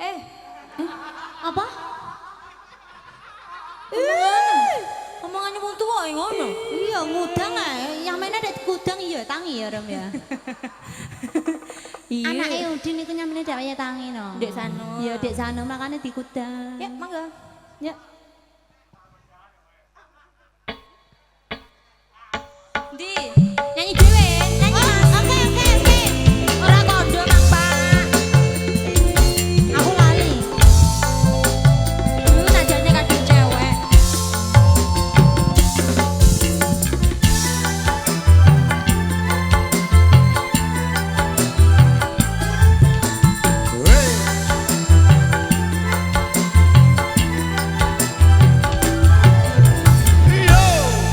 Eh, Apa? omongannya wong tuwa ngono. Iya, ngudang ae. Yang mana ada kudang iya tangi ya, Rom ya. Iya. Anake Udin iku nyamene dheweke tangi no. Dek Sano. Iya, Dek Sano makane dikudang. Ya, mangga. Ya. Di, nyanyi dhewe, nyanyi. Oke. Ora kondo Mang Pak. Aku lali. Dulu najane kadung cewek.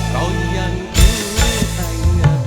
Kau yang ku sayang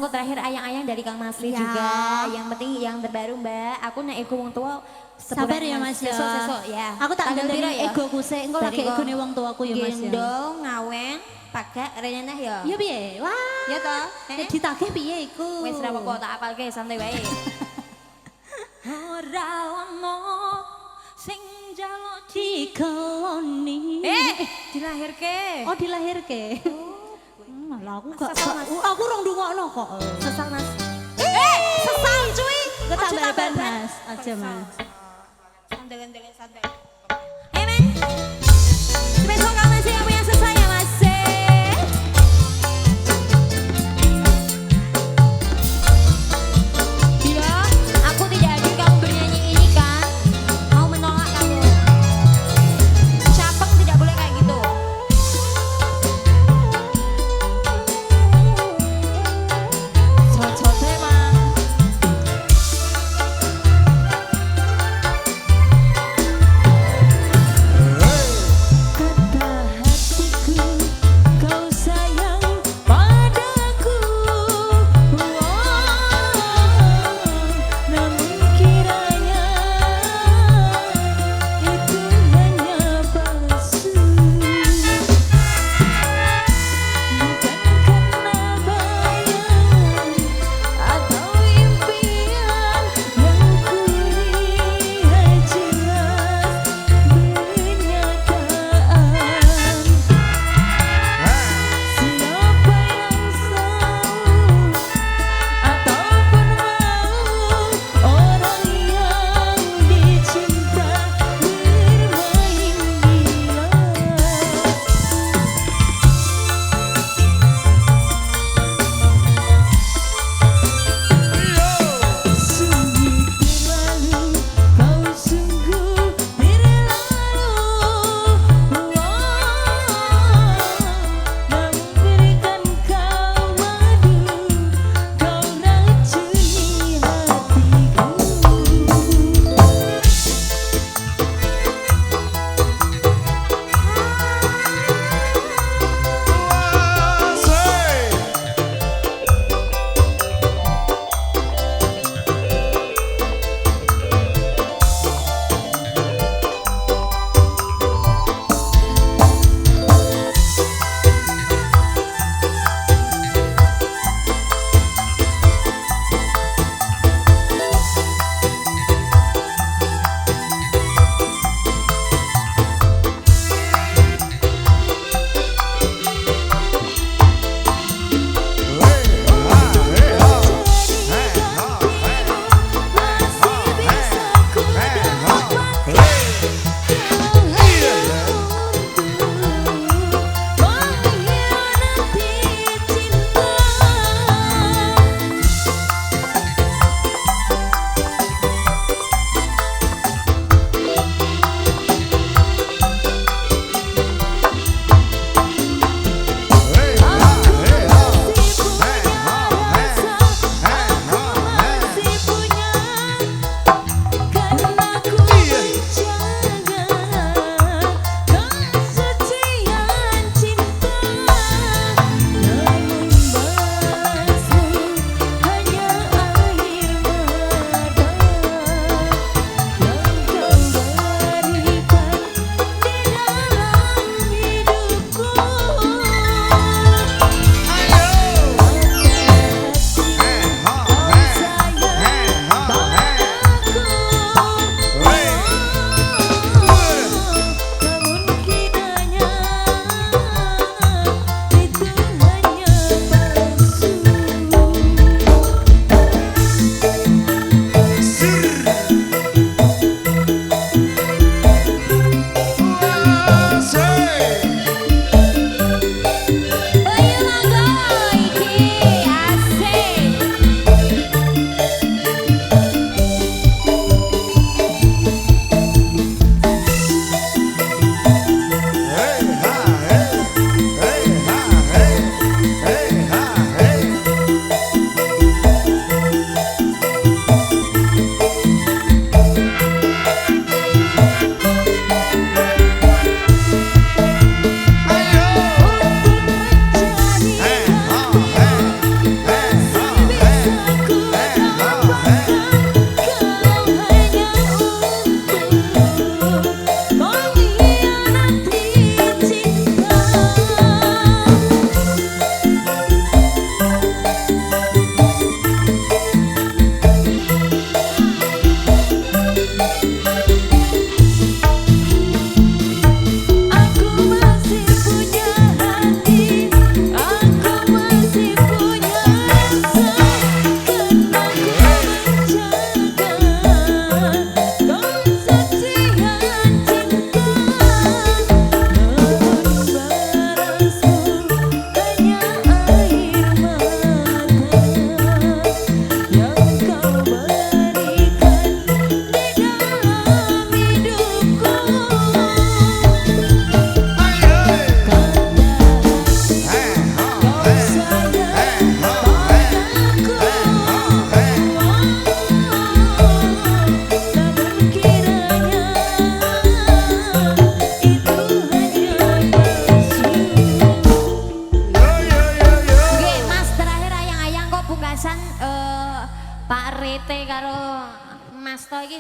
support terakhir ayang-ayang dari Kang Masri Ya. juga. Yang penting yang terbaru Mbak. Aku nek ego wong tua Sabar ya Mas ya. Sesuk ya. Aku tak Tanggal piro dari ego ku sik, engko lagi egone wong tuaku ya Mas ya. Gendong, ngawen, pagak reneneh ya. Ya piye? Wah. Ya toh? Nek ditagih piye iku? Wis ra apa-apa tak apalke santai wae. Ora ono sing njaluk dikeloni. dilahirke. Oh dilahirke. Lah aku gak Sesal, Mas. aku rong ndungokno kok. Sesal Mas. Sesal cuy. Aja Ketambahan tambahan. Mas. Aja Mas. Santai-santai santai. Men. Besok kamu masih yang punya selesai ya Mas. Bila aku tidak hadir kamu bernyanyi ini kan, mau menolak kamu. Capeng tidak boleh kayak gitu. Cocok emang.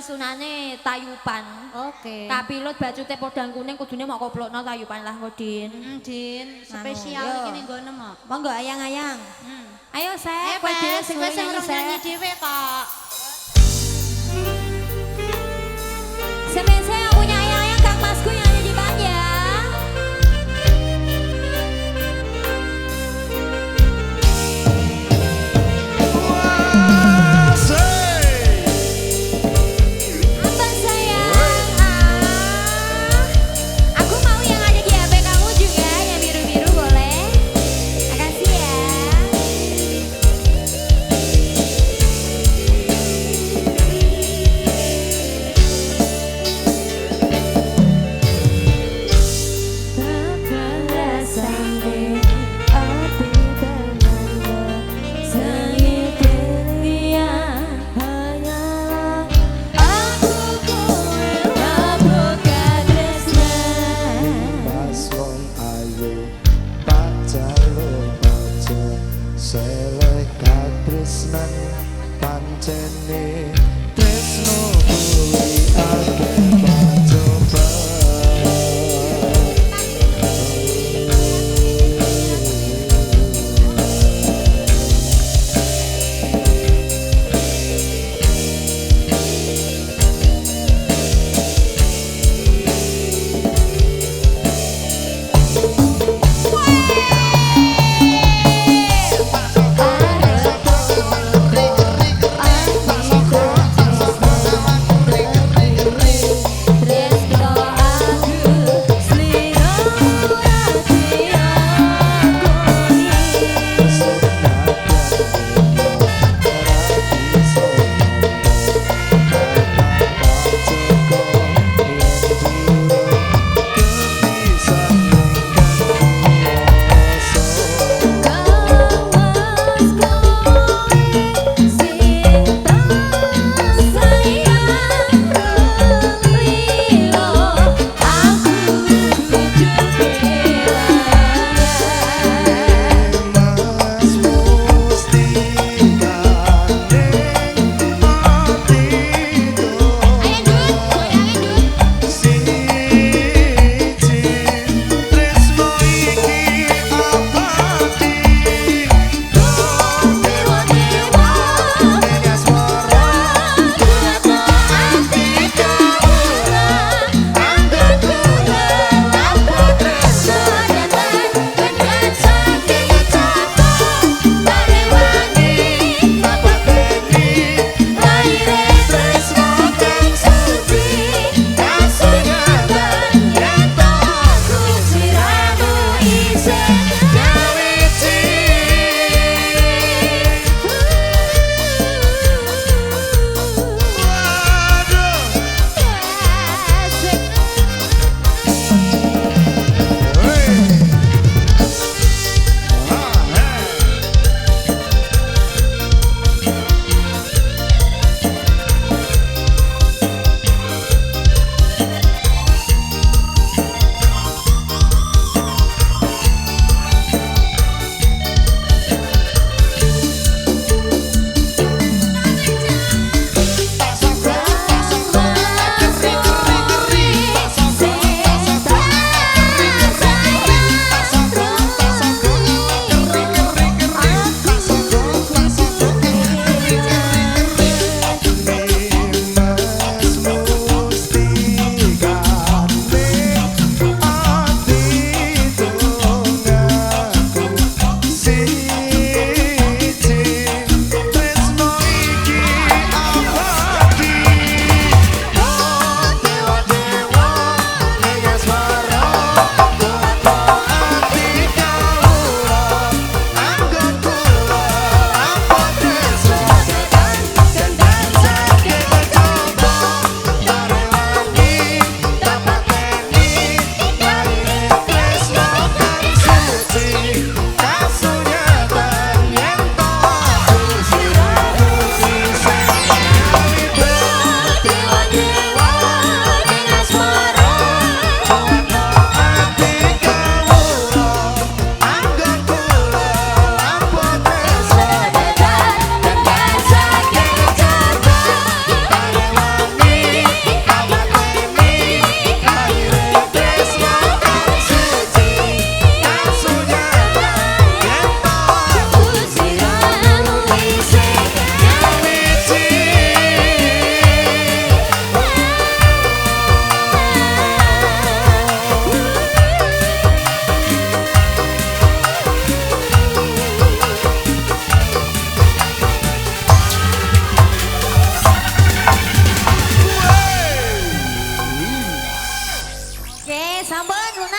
pesunane tayupan. Oke. Tapi lo bacute podang kuning kudune mau koplokno tayupan lah kok Din. Din, spesial yo. iki ning nggono mo. Monggo ayang-ayang. Ayo Sek, kowe Kowe dhewe sing wis nyanyi, urung Sek. nyanyi dhewe kok. Spesial yang punya ayang-ayang Kang Masku yang ada di Banja. Apa sayang? Aku mau yang ada di HP kamu juga, yang biru-biru boleh. Makasih ya.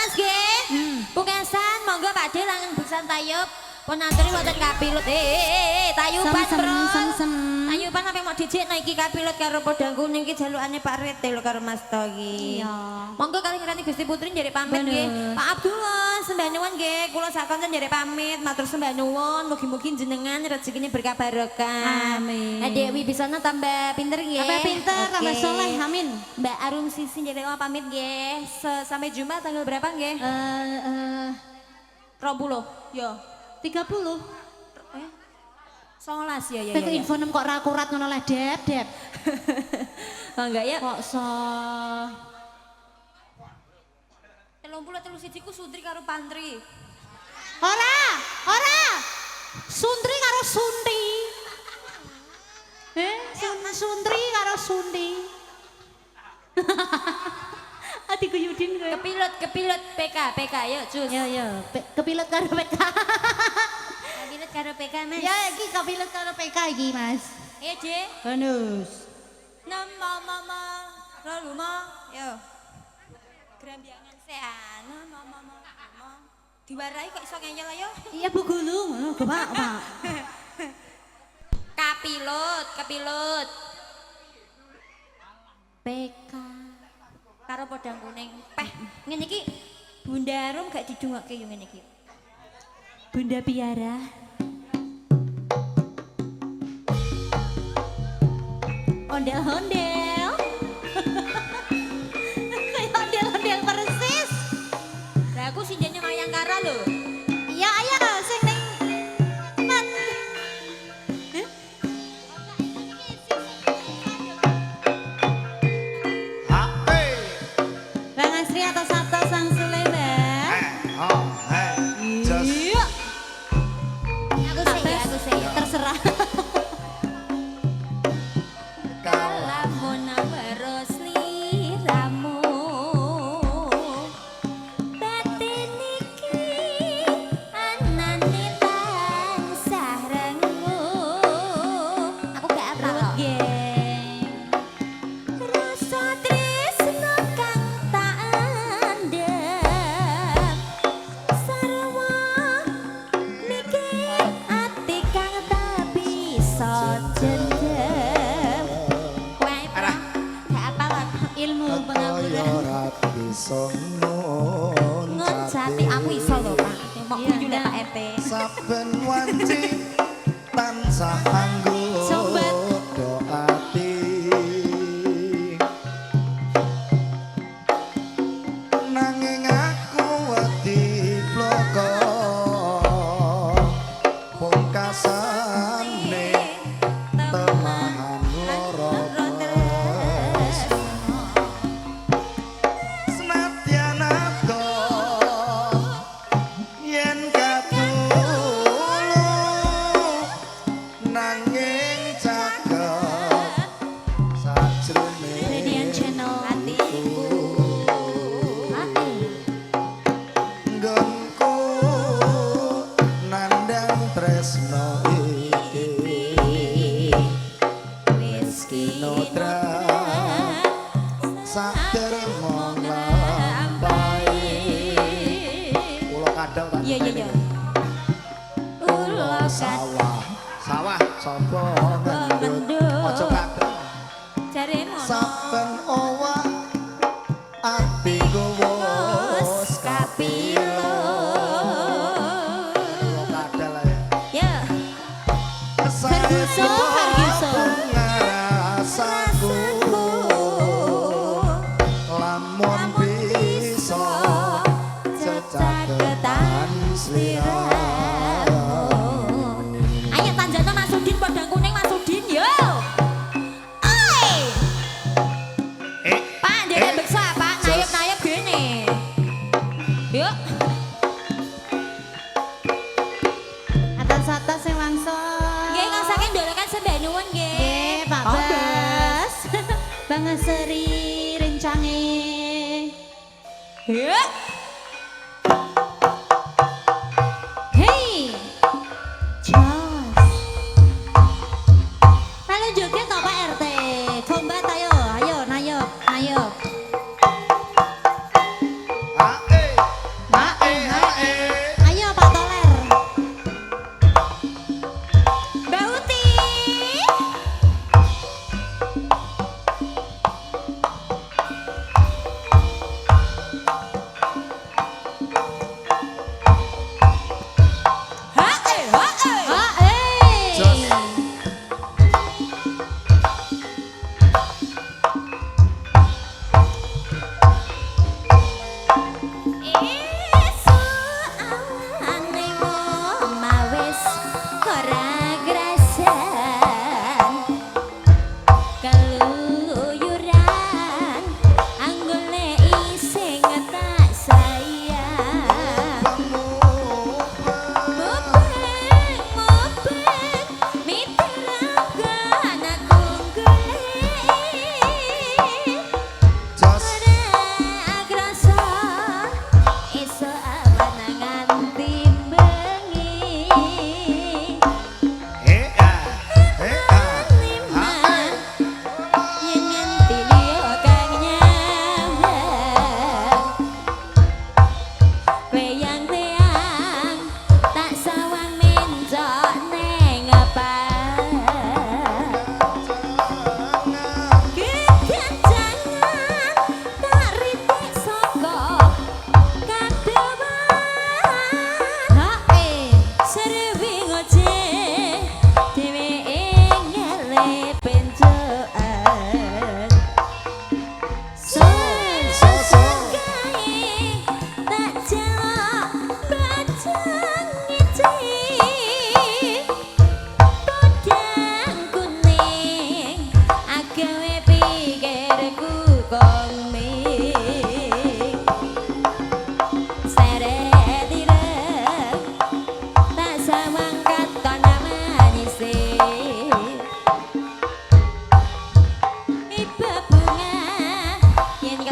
Mas nggih. Pungkasan monggo Pak De langen beksan tayub. Pun antri wonten kapilut. Tayuban, Bro. Tayuban sampe mau dijikno iki kapilut karo podang kuning iki jalukane Pak Rete lho karo Mas To iki. Iya. Monggo kali ngerani Gusti Putri njere pamit nggih. Pak Abdullah sembah nuwun nggih. Kula sakonten njere pamit matur sembah nuwun. Mugi-mugi jenengan rezekine berkah barokah. Amin. Dewi bisana tambah pinter nggih. Tambah pinter, tambah Oke. soleh, amin. Mbak Arum Sisi njere pamit nggih. Sampai jumpa tanggal berapa nggih? 20. Yo. 30. 19 ya. Tapi info nem kok ra akurat ngono lah, Dep. Oh enggak ya? Kok so 33 ku Sudri karo Pantri. Ora. Suntri karo Sunti. Suntri karo Sunti. Ati Yudin kowe. Kepilut PK yuk cus. Yo. Kepilut karo PK. Kepilut karo PK Mas. Ya iki kepilut karo PK iki, Mas. Iya J. Bonus. Mama roluma yo. Grambiangan sean mama. Diwarai kok iso ngeyel ayo. Iya Bu Gulung, ngono go Pak. Kepilut. PK Karo podang kuning. Peh, ngene iki Bunda Rum gak didungokke yo ngene iki. Bunda Piara. Ondel-ondel. Kayak ondel-ondel persis. Lah aku sinjane Mayangkara lho. Iya, ayo sing ning man. Bang Asri atau Sabto Sang Sulaiman. Iya. Aku sih. Terserah. Kalamun waros liramu batin iki anane tansah rengu. Aku gak apa kok. Rasa tresno kang tak andhep sarwa mikir ati kang tak bisa jendem. Wae gak apa kok. Ilmu pengangguran. Ngecati aku iso lho Pak. Mau Iya, guyu nek nah. Pak RT. Saben wanci tansah anggo Sobat. doati nanging aku wedi bloko pungkasane temahan loro senadyan aku yen katulung nanging caket sajroning Radiant Channel. Hatiku. nggonku nandang tresno iki Wis kinodra sadermo nglampahi kula kadal tak Iya. Ulo kat sawah sapa mendut. ngendut aja kadal jare mono. saben owah atiku wis Kapilo. kula kadal ae Ya. Ferguson. ngarasaku lamun bisa cecaketan sliramu Ayo tanjana Mas Udin podang kuning Mas Udin yo. Oi. Pak ndek beksa Pak nayep gene. Yuk. Atas-atas sing langsung. Nggih ngasake ndolokan sembah nuwun nggih. Nggih, Pak Bas. Bang Asri rencange. Yuk. Hey. Jos. Melu joget to Pak RT. Kombat ayo, nayop. ae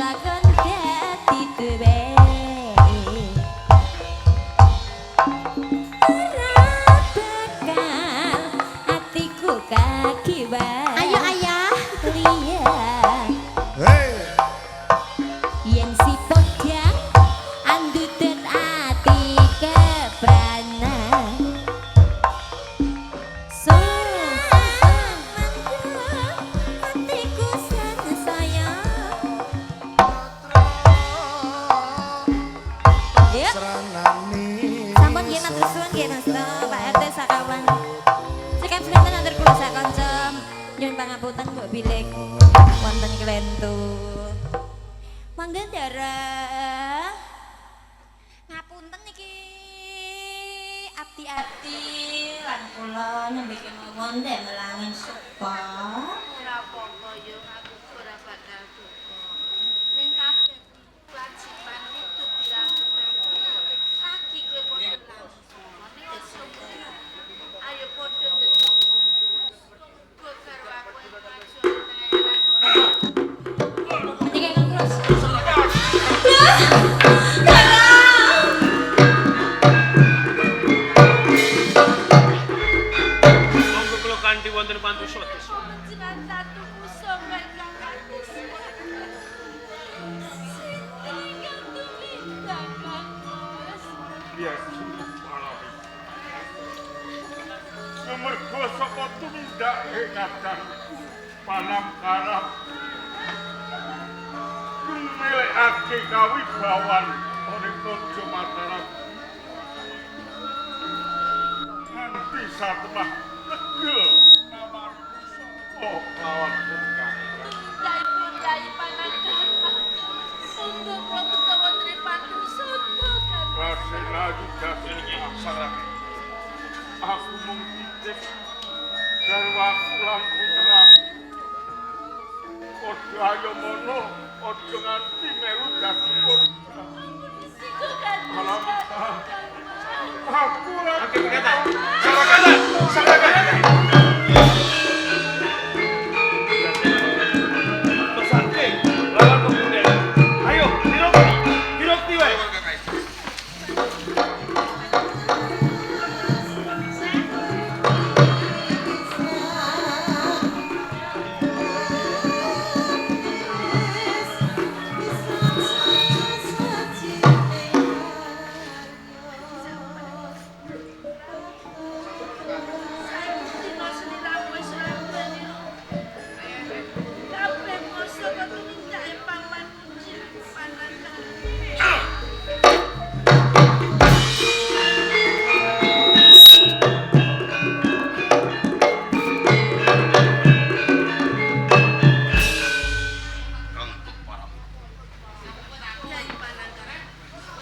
lakon dadi duwe ora bakal atiku kakibat Ayo ayah. liya Hei, yen si podang andudet ati kepranan hatiku sana sayang yuk seranani sampun nggih matur suwun nggih Mas Pak RT sakawan sikap semanten atur kula sak kanca nyuwun pangapunten mbok bilik wonten klentu mangga ndarah ngapunten iki abdi-abdi lan kula nembe kemawon demelangin supa Ora apa-apa yo aku ora bakal duka. Ning kabeh kewajiban itu dilakukan. Lagi kowe padha langsung. Wis ayo padha ndedhi. Kowe karo aku ing daerah. Mending kang terus Monggo kula kanthi wonten pantusotes. Jenengan satu kusum kae kang kados. Biar Mergo saka tumindak kadang panamkarap milihake kawibawan oleh Raja Mataram nganti satemah tegel oh lawan kengkang Yai panangkaran. Monggo kula utawa tripatu soto kan. Rasena juga sengsara. Aku mung titip garwaku lampu terang. Ojo ayo mono, ojo nganti meru dasipun. Malam. Aku lagi kata. Salah. Pesante, lawan pemuda. Ayo, dirokti wae.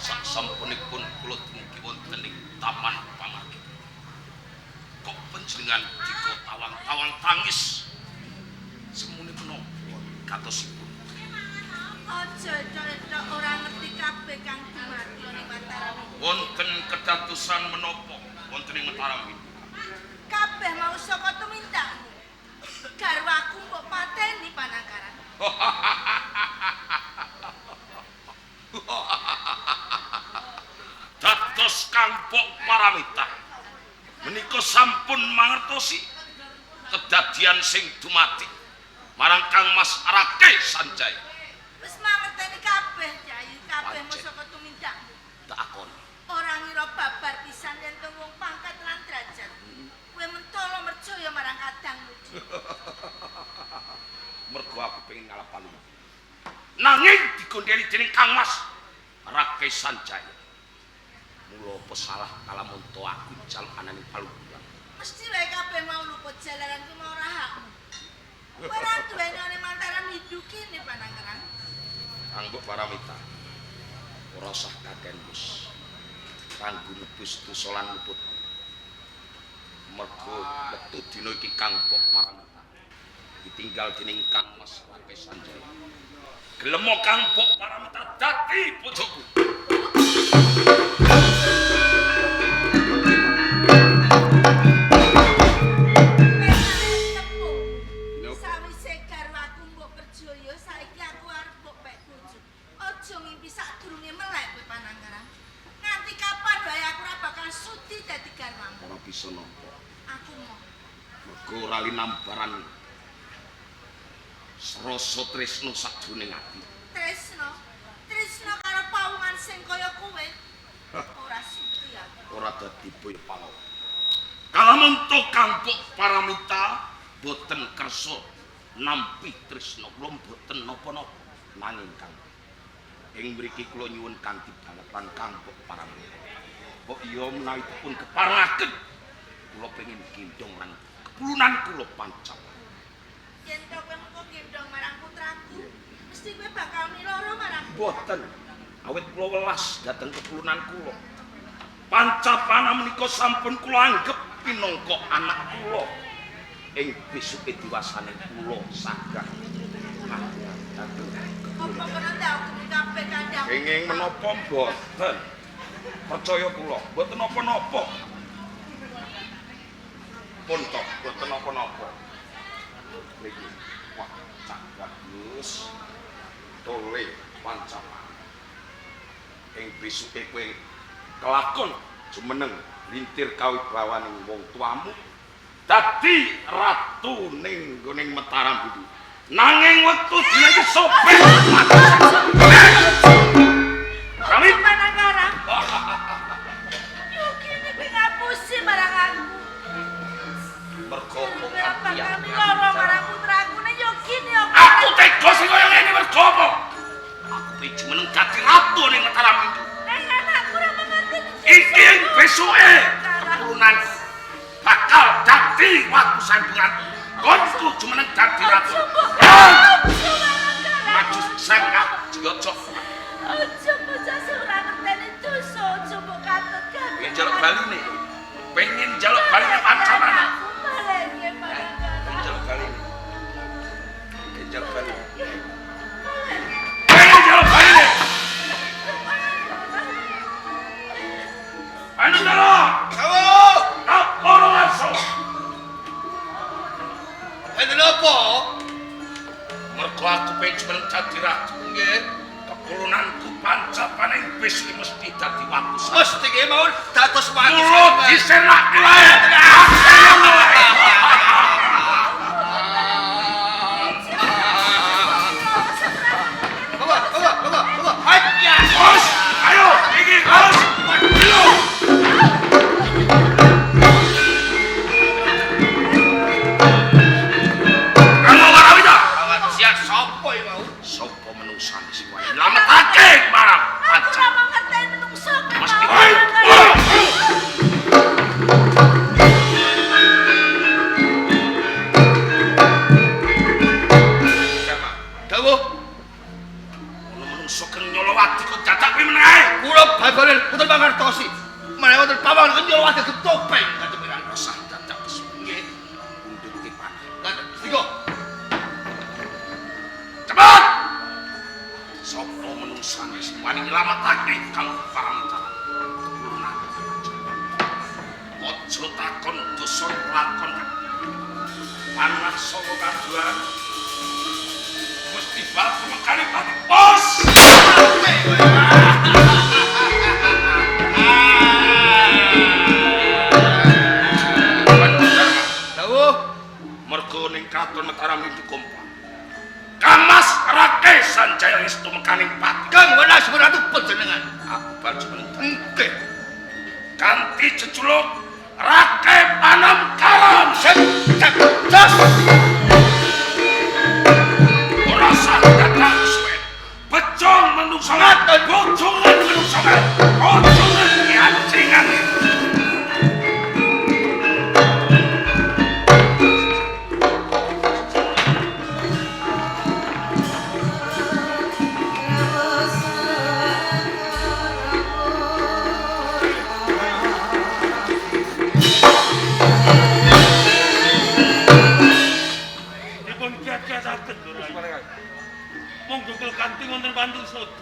Sasampunipun kula dumugi wonten ing taman pamargi. Kok panjenengan dika tawang-tawang tangis. Semune menapa katosipun? Aja cocok ora ngerti kabeh kang dumadi ning Mataram. Wonten kedatusan menapa wonten ing Mataram ini? Kabeh mau saka tumindakmu. Garwaku mbok pateni panangkaran. Dados Kampok Paramita menika sampun mangertosi kedadian sing dumadi marang Kang Mas Arake Sanjaya. Wis mangerteni kabeh, Yai. Kabeh mau saka tumindakmu. Tak akoni. Ora ngira babar pisan yen wong pangkat lan derajat. Kowe mentolo merjaya marang kadangmu. Mergo aku pengen ngalap palu. Nanging digondheli dening Kang Mas Arake Sanjaya. Mula pesalah kalamun to aku jaluk ananing palu. Mesti wae kabeh mau luput jalaran ku mau ora hakmu. Kowe ora duweni ane Mataram hidup kene panangkaran. Kanggo Paramita. Ora usah kaken Gus. Kanggo nebus dosa lan luput. Mergo wektu dina iki Kampok Paramita ditinggal dening Kang Mas Arake Sanjaya. Gelem Kampok Paramita dadi bojoku. Sawise garwaku mbok perjaya saiki aku arep mbok pek bojo. ngimpi sadurunge melek kowe Pananggaran. Nganti kapan wae aku ora bakal sudi dadi garwamu. Ora bisa napa. Aku mau Mergo ora linambaran rasa tresno sajroning ati. Tresno karo pawungan sing kaya kowe. Ora sudi aku. Ora dadi boyo pangawa. Kalamunta Kampuk Paramita boten kersa nampi tresna kula boten napa-napa nanging Kang ing mriki kula nyuwun kanthi banget lan Kampuk Paramita. Kok iya menawi dipun keparengaken kula pengin gendong lan kepulunan kula pancap. Yen to kowe mengko gendong marang putraku, mesti kowe bakal miloro marang Boten awit kula welas dhateng kepulunan kula. Pancapana menika sampun kula anggep minangka anak kula. Ing besuke diwasane kula sagah. apa kena ndak kabeh kandhang. Kenging menapa mboten? Percaya kula, mboten napa-napa. Pun to, mboten napa-napa. Niki, wah, cak bagus. Tole pancapan. Ing besuke kowe kelakon jumeneng lintir kawibawaning wong tuamu dadi ratu ning nggoning Mataram Budi. Nanging wektu dina iki sopir. Kami Pananggaran. Yo kene kowe ngapusi marang aku. mergo Kowe bakal miloro marang putraku nek yo kene yo. aku tega sing kaya ngene mergo apa? Aku pengen jumeneng dadi ratu ning Mataram Budi. Nek anakku ora mengerti. Iki yang besuke keturunan bakal dadi waktu sandungan konku jumeneng dadi ratu. Maju sangka jojo. Ojo bocah sing ora ngerteni dosa, ojo mbok katut kan. Pengen jaluk baline. Pengen jaluk baline pancapana. Pengen jaluk baline. Pengen jaluk baline. Pengen jaluk baline. Anu dalo. Kamu! Kaporo langsung. Enten apa? Mergo aku pengen jumeneng dadi ratu. Nggih. Keturunanku pancapane wis mesti dadi waktu. Mesti ki mau dados watu. Mulo disenake wae. Bawa. Hayya. Bos, ayo iki bos. Ayo. Kamu warawita. Awak siap sapa iki mau? Sopo menungsane sing wae lametake marang Aku pancap. ora mau ngerteni menungso kan. Mesti wae. Dawuh, Ono menungso keng nyolowati kok dadak kuwi meneh ae. kula babaran boten mangertosi. Menawi wonten pawon kenyol wate topeng kacepiran. Rasa dadak nggih. Undut ki panah. Lan siko. Cepat! Sopo menungsane sing wani nyelametake kang paramita. Keturunan. Ojo takon dosa lakon. Panah saka kaduan. Mesti bal pemekane pati bos. Dawuh, Mergo ning kraton Mataram iki kompak. Kamas Rake Sanjaya Restu mekaning pati. Kang Wenas Ratu panjenengan. Aku bal jumeneng Nggih. kanthi jejuluk Rake Panamkaran. Jos. Ora sah dadak suwe. Becong menungso ngaten, bojongan menungso ngaten. Bojongan kiancingan. Dipun kiat-kiataken lho Rai. Monggo kula kanthi wonten pantung sodo.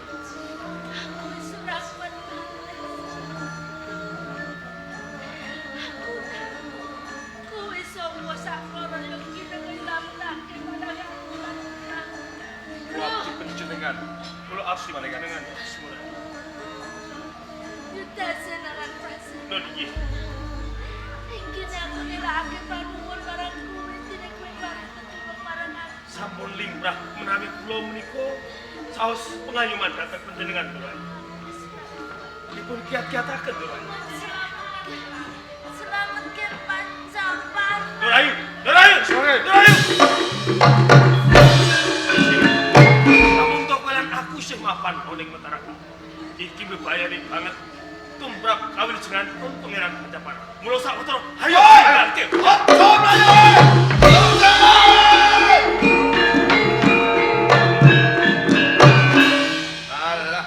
Kowe sapa saklono yo kene ngilametake marang aku. Kula panjenengan. Kula Asli malaikat dengan semula. Yudhase naran dase. Non iki. Iki nek aku nilakake panuwun marang kowe dene kowe pareng tetulung marang aku. Sampun limrah menawi kula menika saos pengayuman dhateng panjenengan Nur Ayu. Dipun kiat-kiataken Nur Ayu. Selamat ke pancapan. Nur Ayu, Nur Ayu, Nur Ayu. Namun tokolan aku sing mapan oning Mataram. Iki bebayani banget. Tumrap kawilujengan pun pangeran Pancapara. Mula sak putra, ayo ngerti. Ojo mlayu.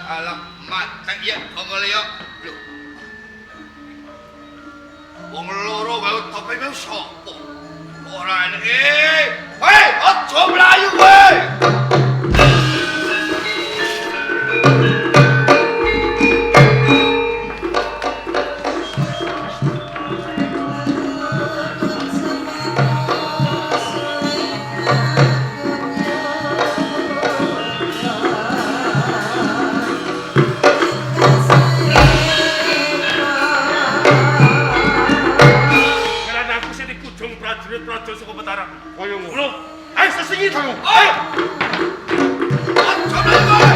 Alah matek ya kongole yo. Lho. Wong loro wae topeng sapa? Ora enek. Hei, ojo mlayu kowe. Prajurit saka Mataram. Kaya ngono. Ayo sesingi kamu. Oi! Ojo mlayu kowe.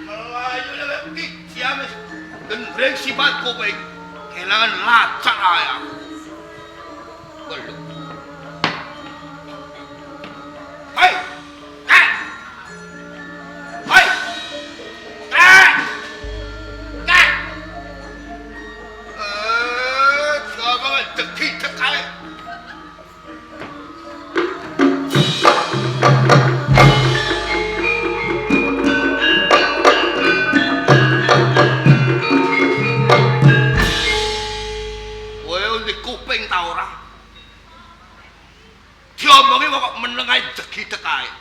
Melayu lebih diam. Gendreng sifat kowe. Kelangan lacak ayam. Belum. Hai! Hai! Hai! Deki tekai. Kowe undi kuping ta ora? Diomongi kok meneng ae degi tekai.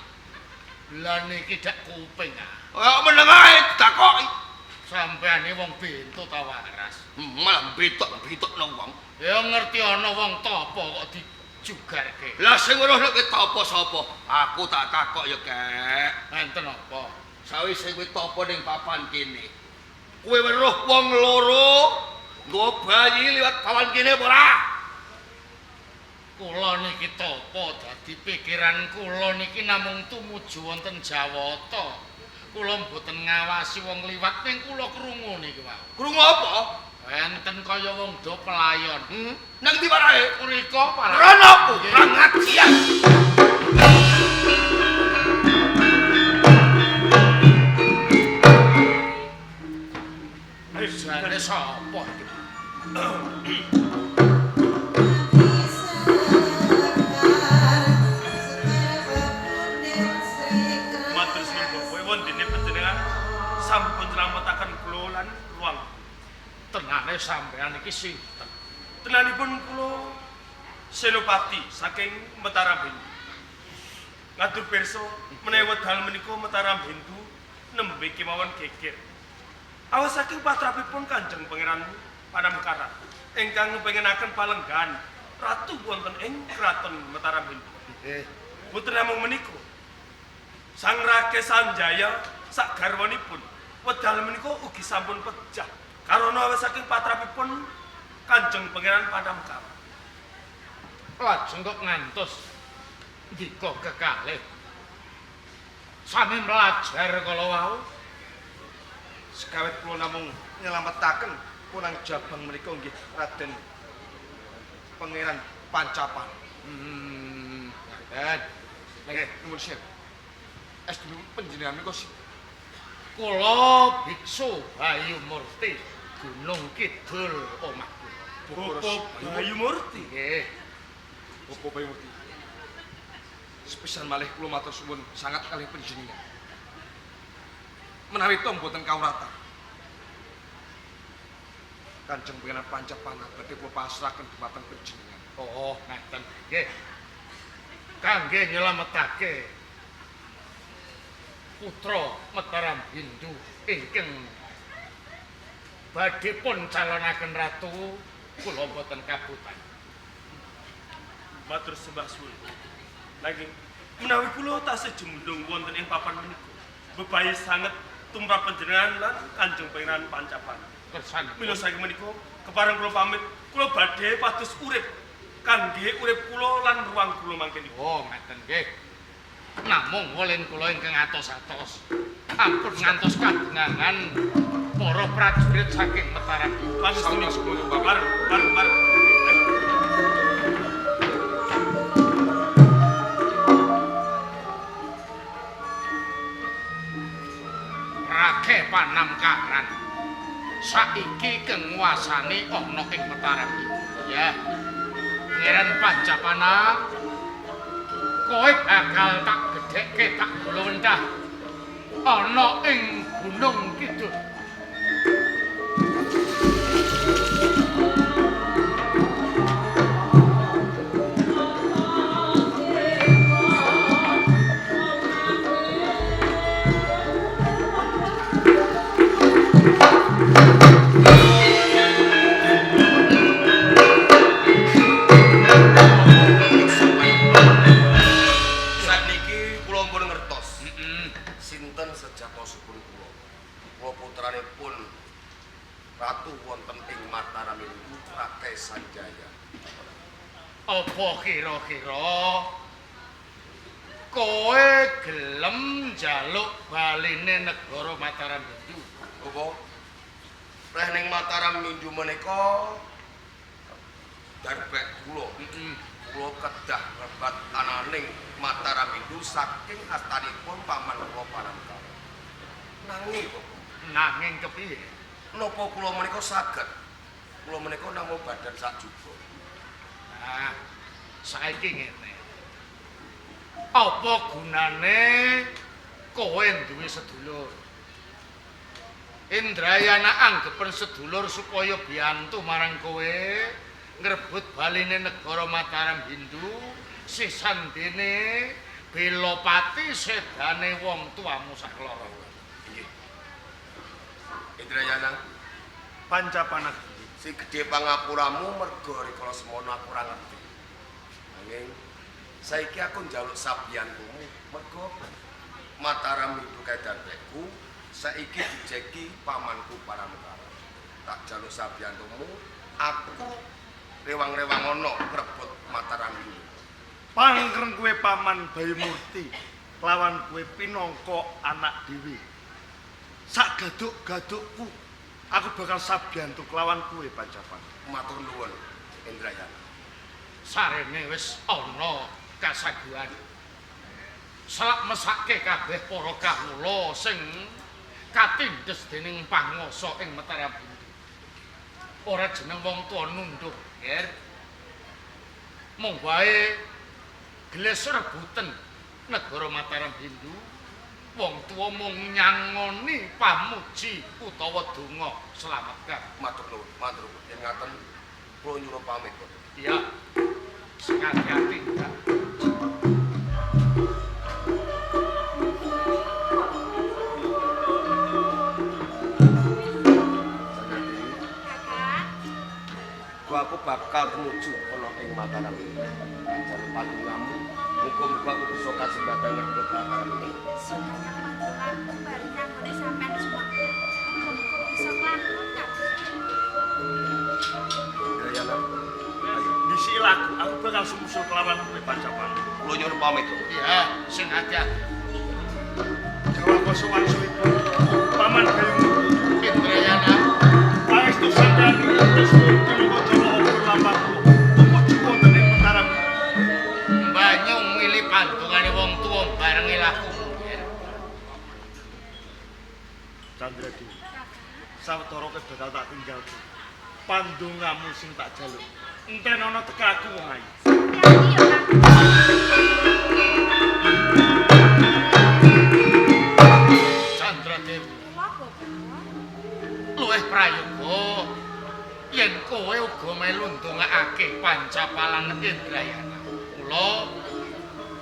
Lah niki dak kuping ah. Kok meneng ae takoki. Sampeane wong bento ta waras. Malah betok-betokno wong. Ya ngerti ana wong tapa kok dijugarke. Lah sing weruh nek tapa sapa? Aku tak takok ya, Kek. Enten apa? Sawise kowe tapa ning papan kene. Kowe weruh wong loro nggo bayi liwat papan kene apa ora? Kula niki tapa dadi pikiran kula niki namung tumuju wonten Jawata. Kula mboten ngawasi wong liwat ning kula krungu niki wae. Krungu apa? Enten kaya wong do pelayon. Nang ndi parahe? Mriko para. Rono kurang ngajian. Ayo Jane sapa iki? matur nuwun kowe wondene panjenengan sampun nylametaken kula lan ruang. Tenane sampean iki sinten? Tenanipun kula Senopati saking Mataram Hindu. Ngatur pirsa menawi wekdal menika Mataram Hindu nembe kemawon geger. Awas saking patrapipun Kanjeng Pangeran Panamkara ingkang pengenaken palenggan ratu wonten ing kraton Mataram Hindu. Boten namung menika. Sang Rake Sanjaya sak garwanipun wekdal menika ugi sampun pejah karana awas saking patrapipun Kanjeng Pangeran Panamkara. Lajeng kok ngantos ndika kekalih. Sami mlajar kala wau. Sekawit kula namung nyelametaken punang jabang menika nggih Raden Pangeran Pancapan. Dan Nggih, nuwun sih. Dulu panjenengan menika kula biksu Bayu Murti Gunung Kidul omah kula. Bapak Bayu Murti. Nggih. Bapak Bayu Murti. Sepisan malih kula matur suwun sangat kalih panjenengan. Menawi to mboten kawratan. Kanjeng Pangeran Pancapan badhe kula pasrahaken dhumateng panjenengan. Oh, ngaten. Nggih. Kangge nyelametake putra Mataram Hindu ingkang badhe pun calonaken ratu kula boten kabutan. matur sembah suwun. Nanging menawi kula tasih jemundung wonten ing papan menika, bebayi sanget tumrap panjenengan lan Kanjeng Pangeran Pancapana. Kersan. Mila saiki menika kepareng kula pamit, kula badhe pados urip kangge urip kula lan ruang kula mangken niku. Oh, ngeten nggih. Namung wolin kula ingkang atos-atos. Ampun ngantos kagungan para prajurit saking Mataram. Panjenengan semono bareng. Rake Panamkaran. Saiki kenguasane ana ing Mataram iki. Ya. Pangeran Pancapana, kowe bakal tak gedhekke tak glondah ana ing Gunung Kidul. Apa kira-kira kowe gelem njaluk baline negara Mataram Mindu? Apa? Leh ning Mataram Mindu menika darbek kula. Kula kedah rebat ananing Mataram Mindu saking astanipun paman kula Panamkaran. Nanging kepiye? Napa kula menika saged? Kula menika namung badan sak juga. Nah, saiki ngene. Apa gunane kowe duwe sedulur? Indrayana anggepen sedulur supaya biyantu marang kowe ngrebut baline negara Mataram Hindu, sisandene Belopati sedane wong tuamu sakloro. Nggih. Indrayana Pancapana. si gedhe pangapuramu merga rikala semono aku ora ngerti. Nanging saiki aku njaluk sabiyantumu merga Mataram Mindu kadarbekku saiki dijeki pamanku Panamkaran. Tak jaluk sabiyantumu aku rewang-rewang ana ngrebut Mataram Mindu. Pangreng kowe paman Bayu Murti lawan kowe pinangka anak dhewe. Sak gaduk-gadukku aku bakal sabiyantu kelawan kowe Pancapana. Matur nuwun Indrayana. Sarene wis ana kasaguhan. Selak mesake kabeh para kawula sing katindes dening pangasa ing Mataram Hindu. Ora jeneng wong tuwa nunduk, Ger. Mung wae gelis rebutan negara Mataram Hindu, wong tuwa mung nyangoni pamuji utawa donga slametkan. Matur nuwun, matur nuwun. Yen ngaten kula nyuwun pamit. Iya. Sing hati-hati, Mbak. Aku bakal tumuju ana ing Mataram Mindu. Jaluk panjenenganmu muga-muga aku bisa kasembadan ngrebut Mataram Mindu. Sudahnya pantulan kembali nyanggone sampean semua. Muga-muga bisa kelakon Kak. Indrayana. Disilaku, aku bakal sumusul kelawan kowe Pancapana. Kula nyuwun pamit. Iya, sing hati-hati. Jawa kosowan-suwipun paman Bayu Murti. Indrayana. Paestu sampeyan terus pinangka jala okur lampahku. Tumuju wonten ing Mataram. Mbanyung milih pandungane wong tuwa bareng ilaku. Candra Dewi. Sawetara kowe bakal tak tinggalke. Pandungamu sing tak jaluk. Enten ana tekaku wong ayu. Hati-hati ya Kak. Candra Dewi. Kula Bapak. Luwih prayoga yen kowe uga melu ndongakake Pancapalan Indrayana. Kula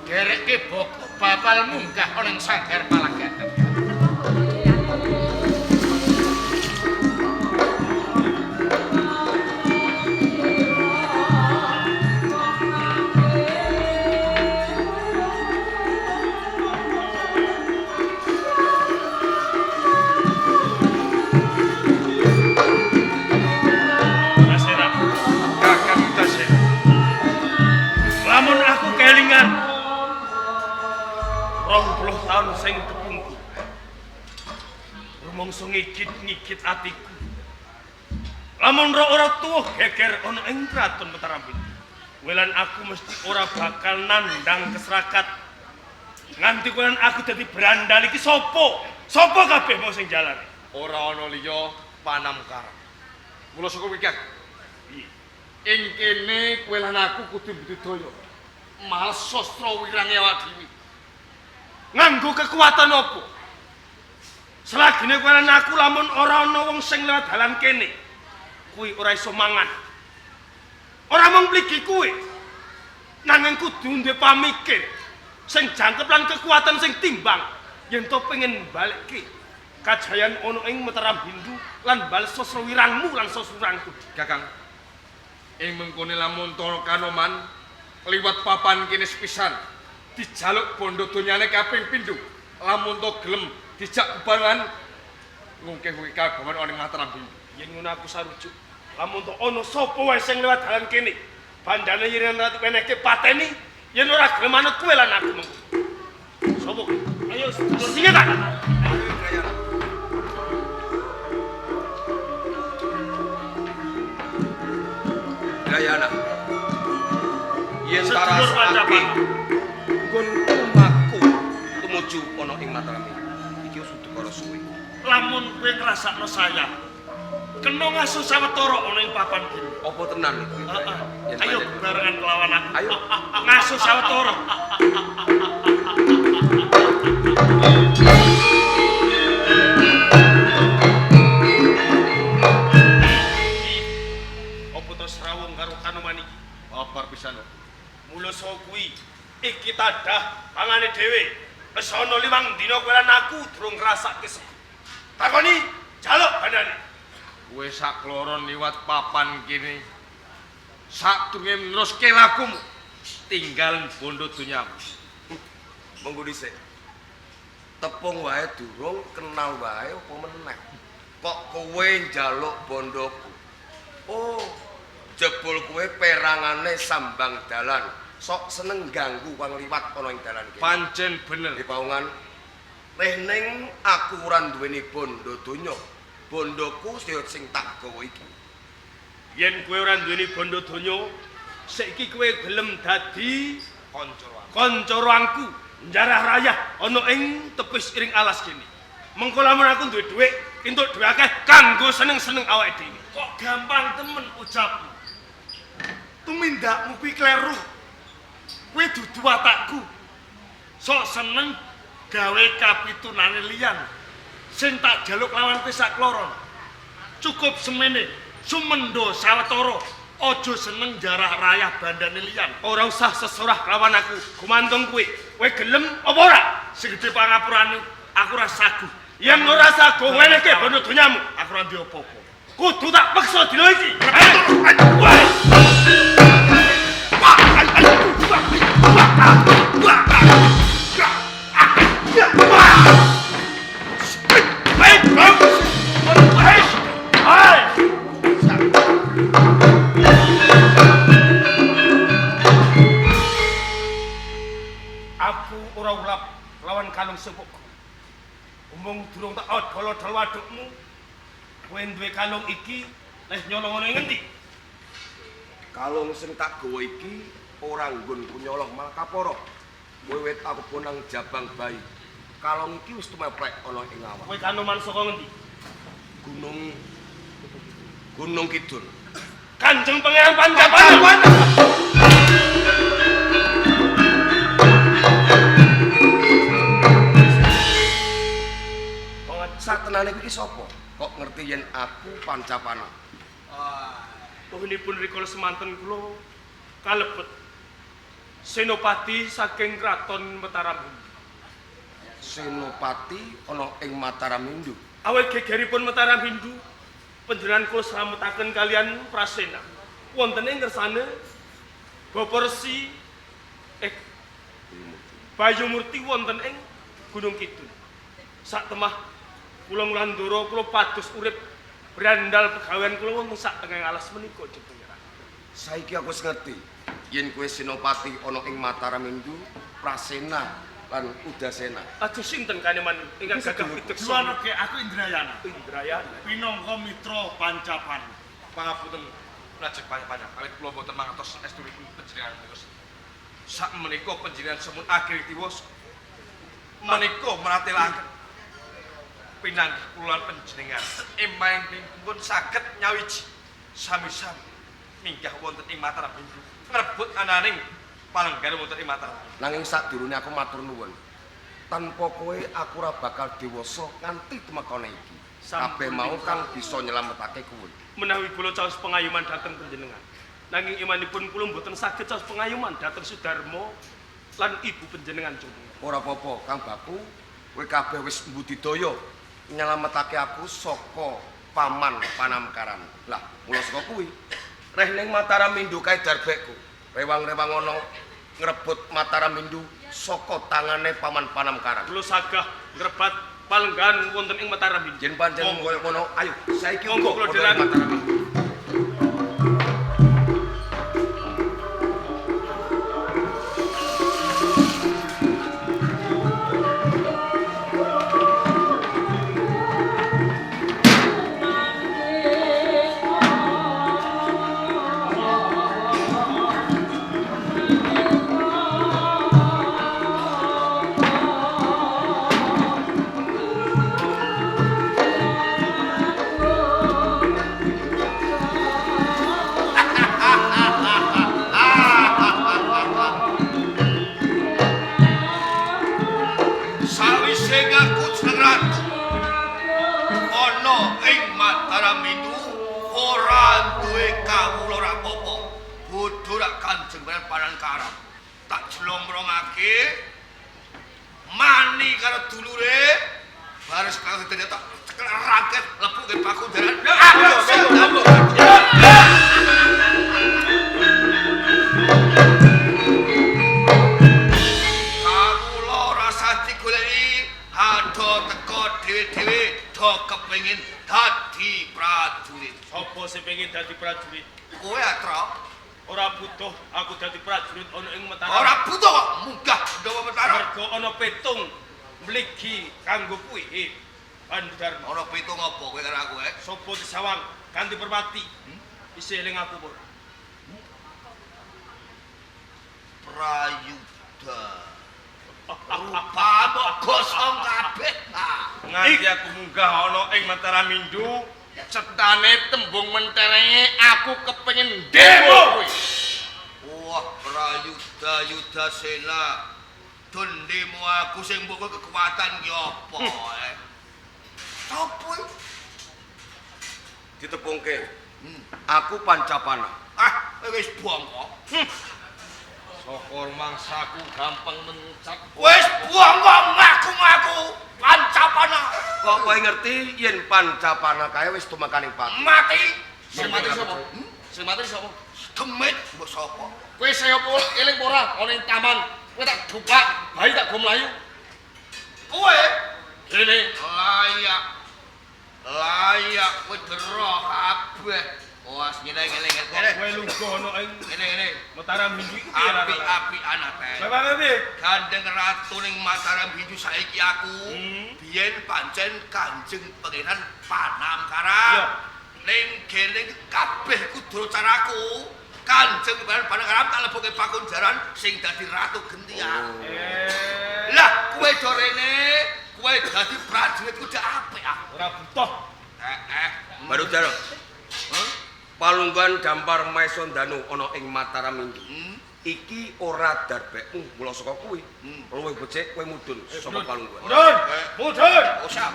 derekke boko bapal munggah ana ing sanggar Palagatan. 20 tahun sing kepungkur. Rumangsa ngigit-ngigit atiku. Lamun ora tuwa geger ana ing kraton Mataram Pindu. Welan aku mesti ora bakal nandang keserakat. Nganti welan aku dadi berandal iki sapa? Sapa kabeh mau sing jalan? Ora ana liya Panamkara. Mula saka wikak. Piye? Ing kene kowe lan aku kudu budidaya. Mal sastra wirange awak dhewe. Nganggo kekuatan apa? Selagine kowe lan aku lamun ora ana wong sing lewat dalan kene, kuwi ora iso mangan. Ora mung mligi kuwi. Nanging kudu duwe pamikir sing jangkep lan kekuatan sing timbang yen to pengen balikke kajayaan ana ing Mataram Pindu lan bal sastra wirangmu lan sasurangku. Kakang. Ing mengkone lamun Tara Kanoman liwat papan kene sepisan dijaluk bondo donyane kaping pindho. Lamun to gelem dijak bebarengan ngungkeh kuwi kagungan ana ing Mataram Pindu. Yen ngono aku sarujuk. Lamun to ana sapa wae sing lewat dalan kene, bandane yen ora wenehke pateni, yen ora gelem manut kowe lan aku mengko. Sapa kowe? Ayo sing ta. Gayana. Yen Sedulur tarasake nggon umaku tumuju ana ing Mataram Pindu. Iki wis udakara suwe. Lamun kowe ngrasakno saya, kena ngasuh sawetara ana ing papan kene. Apa tenan iki? Heeh. Ayo barengan kelawan aku. Ayo. Ngasuh sawetara. Apa to srawung karo Kanoman iki? Babar pisan. Mula saka kuwi iki tadah pangane dhewe. Wis ana 5 dina kowe lan aku durung ngrasake sego. Takoni jaluk bandane. Kowe sak kloron liwat papan kene. Sadurunge neruske lakumu tinggal bondo donyamu. Monggo dhisik. Tepung wae durung kenal wae apa meneh. Kok kowe njaluk bondoku? Oh, jebul kowe perangane sambang dalan. Sok seneng ganggu wong liwat ana ing dalan kene. Pancen bener. Di paungan ning aku ora duweni bondo donya. Bondoku sing tak gawa iki. Yen kowe ora duweni bondo donya, saiki kowe gelem dadi kanca rangku njarah rayah ana ing tepis iring alas kene. Mengko lamun aku duwe dhuwit, entuk dhuwit akeh kanggo seneng-seneng awake dhewe. Kok gampang temen ucapmu. Tumindakmu kuwi kleru. Kowe dudu watakku. Sok seneng gawe kapitunane liyan. Sing tak jaluk lawan pesak kloron. Cukup semene, sumendo sawetara. Aja seneng jarah rayah bandane liyan. Ora usah sesorah lawan aku. Gumantung kowe. Kowe gelem apa ora? Sing gedhe pangapurane aku ora saguh. Yen ora saguh wenehke bondo donyamu, aku ora duwe apa-apa. Kudu tak peksa dina iki. Aku ora ulap lawan kalung sepukku. Umung durung tak odol-odol wadukmu. Kowe duwe kalung iki wis nyolong ana ngendi? Kalung sing tak gawa iki ora nggonku nyolong malah kaporo. Wiwit aku pun nang Jabang Bayi. Kalung iki wis tumeplek ana ing awak. Kowe Kanoman saka ngendi? Gunung Kidul. Kanjeng Pangeran Pancapana. Satenane iki sapa? Kok ngerti yen aku Pancapana? Tuhunipun rikala semanten kula kalebet senopati saking kraton Mataram. Senopati ana ing Mataram Hindu. Awit gegeripun Mataram Hindu panjenengan kula slametaken kalian Prasena. Wonten ing ngersane Bapa Resi Bayu Murti wonten ing Gunung Kidul. Sak temah kula nglandara kula pados urip brandal pegawean kula wonten sak tengah alas menika Pangeran. Saiki aku wis ngerti yen kowe senopati ana ing Mataram Hindu, Prasena lan Udasena. Aja sinten kaneman ingkang gagah witeksa. Juwanake aku Indrayana. Indrayana. Pinangka mitra Pancapan. Pangapunten lajeng banyak-banyak kali kula boten mangertos estunipun panjenengan terus. Sak menika panjenengan semun akhir tiwas menika meratelaken pinang kula panjenengan emaing pun saged nyawiji sami-sami minggah wonten ing Mataram Hindu ngrebut ananing palenggan wonten ing Mataram. Nanging sadurunge aku matur nuwun. Tanpa kowe aku ora bakal dewasa nganti temakane iki. Kabeh mau kang bisa nyelametake kowe. Menawi kula caos pengayuman dhateng panjenengan. Nanging imanipun kula mboten saged caos pengayuman dhateng Sudarma lan ibu panjenengan Jumung. Ora apa-apa, Kang Baku. Kowe kabeh wis mbudidaya nyelametake aku saka paman Panamkaran. Lah, mula saka kuwi, reh ning Mataram Mindu kae darbekku. Rewang-rewang ana ngrebut Mataram Mindu saka tangane paman Panamkaran. Kula sagah ngrebat palenggan wonten ing Mataram Mindu. Yen pancen koyo ngono, ayo saiki Monggo kula dherekaken. Mataram Mindu. Mani karo dulure baris karo ternyata cekel rangket lebu ke baku jalan. Kawula rasa digoleki ado teko dhewe-dhewe do kepengin dadi prajurit. Sapa sing pengin dadi prajurit? Kowe atra Ora butuh aku dadi prajurit ana ing Mataram. ora butuh kok munggah Ndawa Mataram. Mergo ana petung mligi kanggo kuwi. Pandharma. Ana pitung apa kowe karo aku Sapa disawang kanthi permati? Isih eling aku pur. Prayuda. Rupamu gosong kabeh. Nganti aku munggah ana ing Mataram Mindu, cetane tembung menterenge aku kepengin demo kuwi. Wah, Prayuda Yudasena. Don demo aku sing mbok kekuatan ki apa Sopo iki? Ditepungke. Aku Pancapana. Wis bongko. Sokor mangsaku gampang mencap. Wis bongko ngaku-ngaku Pancapana. Kok kowe ngerti yen Pancapana kae wis tumakaning pati. Mati. Sing mati sapa? Sing mati sapa? Demit mbok sapa? Kowe saya eling ora ana ing taman. Kowe tak dupak, bayi tak go mlayu. Kowe Kene layak kowe dero kabeh. Was ngeleng-eleng Kowe lungguh ana ing Ngene. Mataram Mindu iki piye ra? Api-apian ate. Bapak piye? Gandeng ratu ning Mataram Hindu saiki aku. Biyen pancen Kanjeng Pangeran Panamkaran. Iya. Ning kene kabeh kudu caraku. Kanjeng Panamkaran tak leboke pakunjaran sing dadi ratu gentian. Lah kowe do rene, kowe dadi prajurit kudu apik ah. Ora butuh. Baru daro. Palungguhan dampar Maesondanu ana ing Mataram Mindu. Iki ora darbekmu mula saka kuwi. Luwih becik kowe mudhun saka palungguhan. Mudhun. Usah.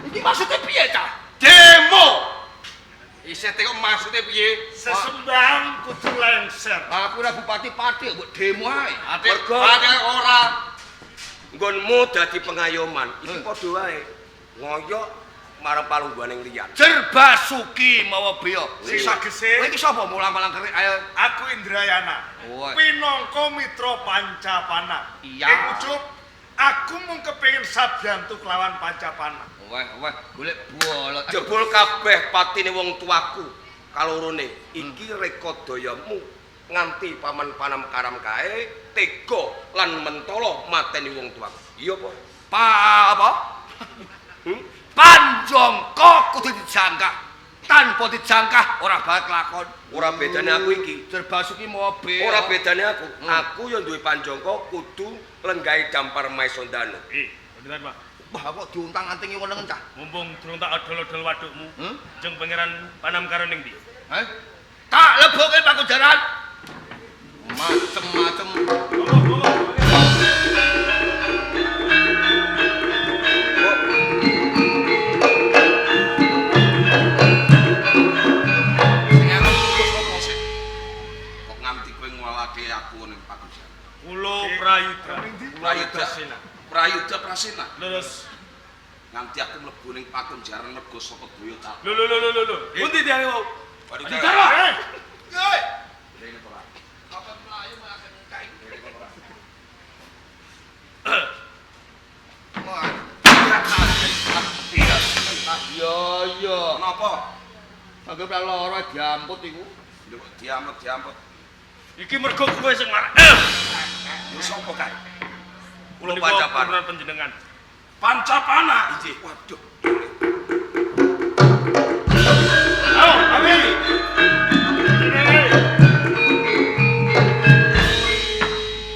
Iki maksudnya piye ta? demo. Isih tengok maksudnya piye? Sesembang kudu lengser. Aku ora bupati Pati mbok demo ae. Mergo ade ora Nggonmu dadi pengayoman. Iki padha wae. Ngoyok marang palungguhan ing liyan. Jerbasuki mawa beya. Sing sagese Kowe iki sapa mulang-mulang kerik ayo. aku Indrayana. Oh. Pinangka mitra Pancapana. Iya. Ing ujug aku mung kepengin sabyantu kelawan Pancapana. Wah, golek bolot. Jebul kabeh patine wong tuaku kalorone. Iki reka dayamu nganti paman Panamkaran kae tega lan mentala mateni wong tuaku. Iya apa? Apa? Panjangka kudu dijangkah. Tanpa dijangkah ora bakal lakon. Ora bedane aku iki. Jerbasuki mobil. Ora bedane aku. Aku ya duwe panjangka kudu lenggahi dampar Maisondano. Beneran, Pak. Wah, kok diuntang-antingi ngono cah. Mumpung durung tak odol-odol wadukmu. Jeng pangeran Panamkaran ning ndi? Tak leboke pakujaran. Macem-macem. Kok nganti kowe ngwalake aku ning pakujaran. Kula Prayuda. Prayuda Prasena. Lurus. Nganti aku mlebu ning pakunjaran mergo saka daya tak. Lho. Pundi diane wau? Padudara. Hei. Rene ora. Apa mlayu makan kae. Yo. Napa? Anggap lara diamput iku. Lho kok diamput. Iki mergo kowe sing marah. Yo sapa kae? Kula Pancapana panjenengan. Pancapana. Injih. Waduh. Ayo, Abi.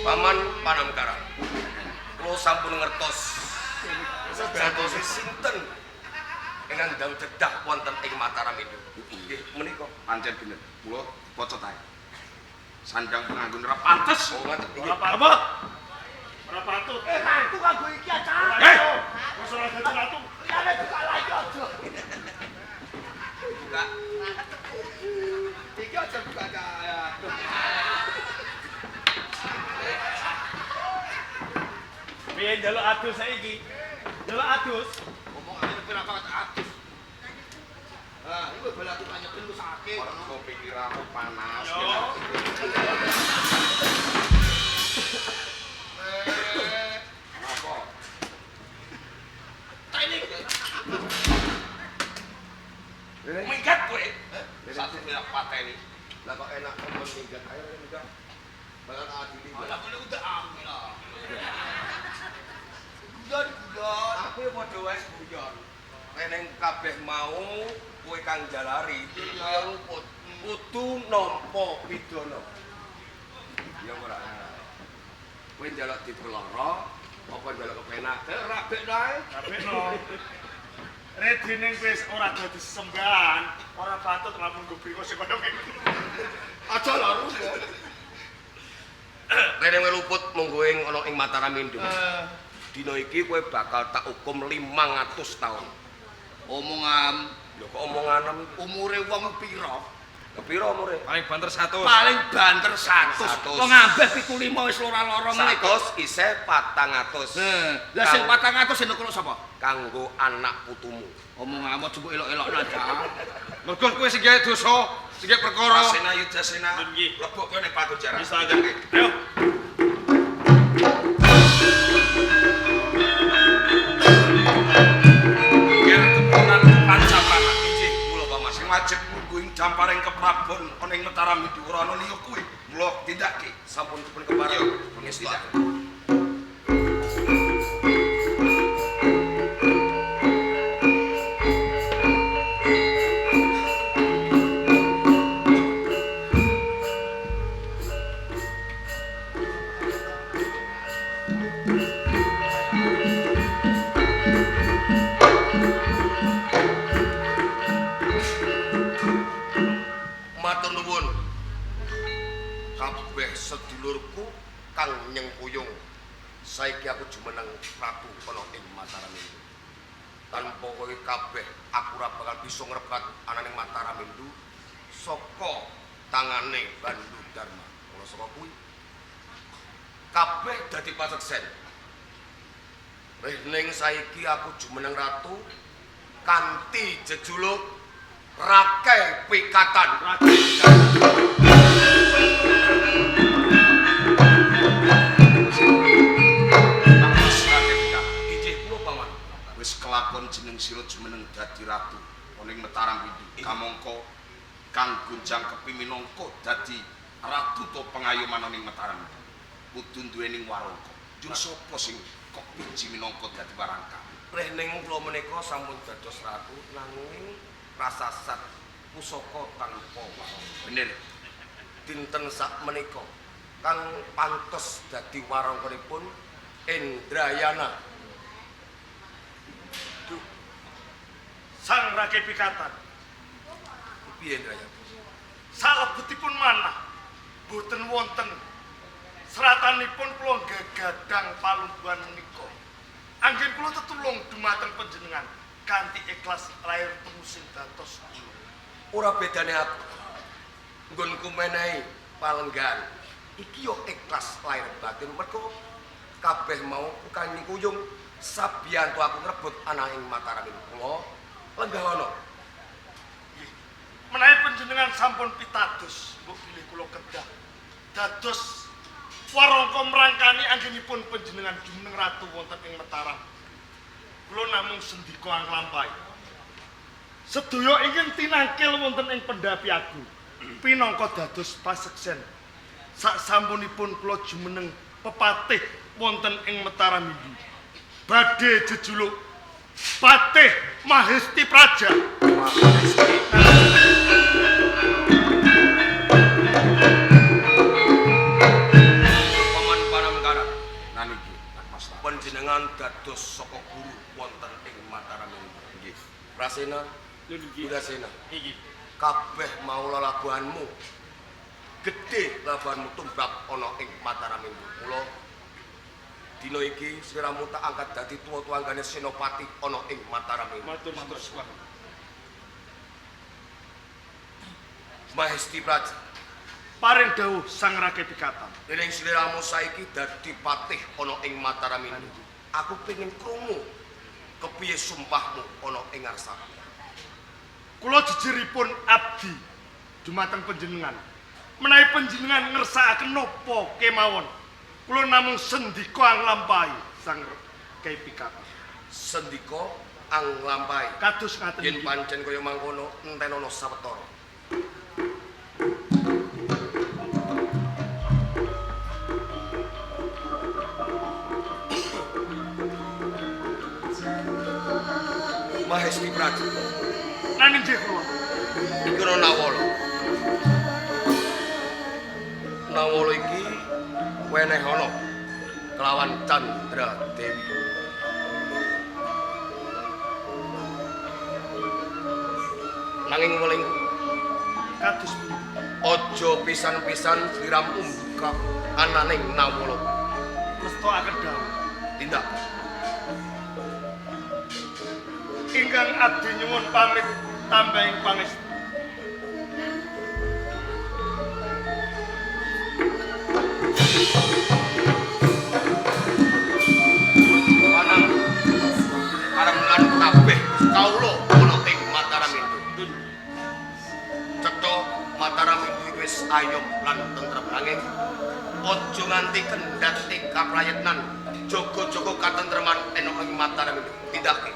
Paman Panamkaran. Kula sampun ngertos. Sejatose sinten ingkang ndang dedah wonten ing Mataram itu. Nggih, menika Pancen bener. Kula pocot ae. Sandang penganggun ora pantes. oh ngaten iki. Apa? Ora patut. Ratu kanggo iki aja. Wis ora dadi ratu. Ya nek buka lagi aja. Buka. Iki aja buka kaya. Piye njaluk adus saiki? Njaluk adus. Omongane pira kok atus. Ah, iku balatu kanyepen ku sakit. Mergo pikiranmu panas. Apa? Teknik. Minggat kowe. Satu pira pateni. Lah kok enak ngomong minggat ayo minggat. Balan adili. Lah boleh udah aku lah. Guyon. Aku ya padha wae guyon. Reneng kabeh mau kowe kang jalari kaya luput. Kudu nampa pidana. Ya ora. Kowe njaluk ditulara apa njaluk kepenak? Rabek nae. Rabekno. Redine wis ora dadi sembahan, ora patut lamun gobiko sing kaya ngene. Aja laru. Reneng wae luput monggo ing ana ing Mataram Indung. Dina iki kowe bakal tak hukum 500 taun. Omongan, Lho kok omongan umure wong pira? pira umure? Paling banter 100. Paling banter 100. Wong ambeh 75 wis lara-lara ngene kok. 100 isih 400. Lah sing 400 sing nukono sapa? Kanggo anak putumu. Omonganmu jupuk elok-elok aja. Mergo kowe sing gawe dosa, sing gawe perkara. Asena Yudasena. Nggih. Lebokke ning pakujaran. Wis tak ayo. Yen kepunan Pancapana injih kula Pamas sing wajib munggu ing damparing keprabon ana ing Mataram itu ora ana liya kuwi. Mula tindakke Sampun dipun kepareng. Nggih, tindak. Matur nuwun. Kabeh sedulurku kang nyengkuyung. Saiki aku jumeneng Prabu ana ing Mataram Indu. Tanpa kowe kabeh aku ora bakal bisa ngrebat ananing Mataram Indu saka tangane Bandu Dharma. Mula saka kuwi kabeh dadi paseksen. Ning saiki aku jumeneng ratu kanthi jejuluk Rakai Pikatan. Wis kelakon jeneng sira jumeneng dadi ratu ana ing Mataram Indu. Kamangka kang gunjang kepi minangka dadi ratu to pengayoman ana ing Mataram Indu. kudu duweni warangka. Jur sapa sing kok biji minangka dadi warangka? Rehning kula menika sampun dados ratu nanging prasasat pusaka tanpa warangka. Bener. Dinten sak menika kang pantes dadi warangkanipun Indrayana. Duh. Sang Rake Pikatan. Piye Indrayana? Salebetipun manah boten wonten seratanipun kula gagadang palungguhan menika. Anggen kula tetulung dumateng panjenengan kanthi ikhlas lair temusin dados kula. Ora bedane aku. Nggonku menehi palenggan. Iki yo ikhlas lair batin mergo kabeh mau kang nikuyung sabiyantu aku ngrebut ana ing Mataram kula lenggawana. Menawi panjenengan sampun pitados, mbok bilih kula kedah dados warangka mrangkani anggenipun panjenengan jumeneng ratu wonten ing Mataram. Kula namung sendika anglampahi. Sedaya ingkang tinangkil wonten ing pendhapi agung pinangka dados paseksen. Saksampunipun kula jumeneng pepatih wonten ing Mataram iki. Badhe jejuluk Patih Mahesti Praja. Paman Panamkara Naniki, Mas. panjenengan dados saka guru wonten ing Mataram nggih. Rasena, Durasena. Iki. Kabeh mau lelabuhanmu. Gedhe labuhanmu tumrap ana ing Mataram kula. Dina iki sliramu tak angkat dadi tuwa-tuwanggane senopati ana ing Mataram. Matur suwun. Mahesti Praja, Paring dawuh Sang Rake Pikatan. dening sliramu saiki dadi patih ana ing Mataram. Aku pengin krungu kepiye sumpahmu ana ing ngarsa. Kula jejeripun abdi dumateng panjenengan. Menawi panjenengan ngersakaken napa kemawon, kula namung sendika anglampahi Sang Rake Pikatan. Sendika anglampahi. Kados ngaten Yen iki. pancen kaya mangkono entenono sawetara. Mahesti Praja, Nanging nggih kula. iki ana Nawala. Nawala iki wenehana kelawan Candra Dewi. Nanging weling Kados aja pisan-pisan sliramu mbuka ananing Nawala. mestakaken dawuh. Tindak. Ingkang abdi nyuwun pamit tambahing pangestu. Panang areng-areng kabeh kawula ana ing Mataram itu. Cetha Mataram itu wis ayom lan tentrem nanging aja nganti kendhat ing kaprayitnan jaga-jaga katentreman ana ing Mataram itu. Tindake.